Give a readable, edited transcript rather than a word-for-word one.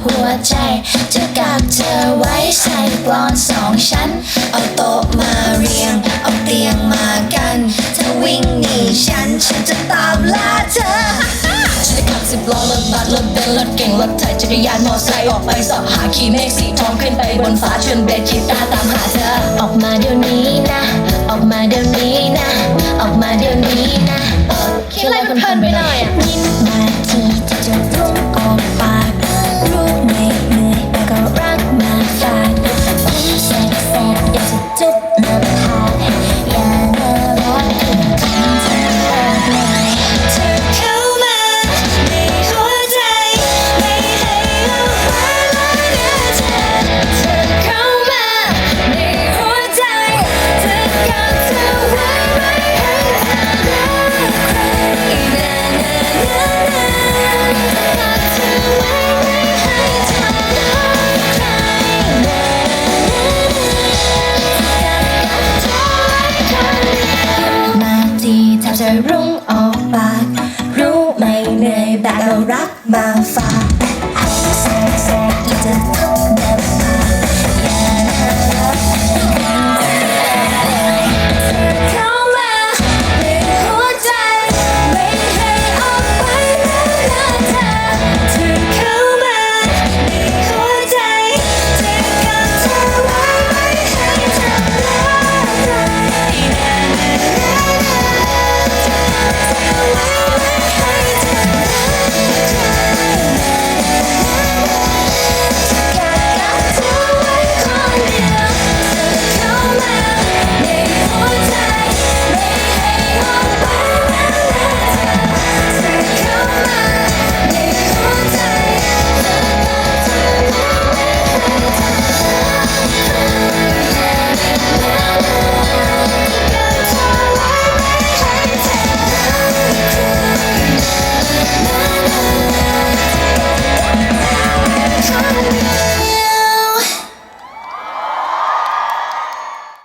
หัวใจจะกับเธอไว้ใส่กลอนสองชั้นเอาโต๊ะมาเรียงเอาเตียงมากันเธอวิ่งหนีฉันจะตามล่าเธอฉันจะขับ10 ล้อรถบัสรถเบนซ์รถเก่งรถไถจักรยานมอไซค์ออกไปสอบหาขี่เมฆสีทองขึ้นไปบนฟ้าชวนเบสกีตาร์ตามหาเธอออกมาเดี๋ยวนี้นะออกมาเดี๋ยวนี้นะออกมาเดี๋ยวนี้นะคิดอะไรเพลินไปหน่อยยิ้มมาทีจะรุ่งออกปากรู้ไม่เหนื่อยแต่ก็รักมาฝากยิ้มแสบอยากจะจุ๊บหน้าผากอย่าน่ารักถึงคำเธอออกหน่อยเธอเข้ามาในหัวใจไม่ให้เราไปละเนื้อเธอเข้ามาในหัวใจเธอกับเธอไว้ไม่ให้เธอรักใครกับเธอไว้ไม่ให้เธอรักใครมาทีแทบจะรุ่งออกปากรู้ไม่เหนื่อยแต่เรารักมาฝาก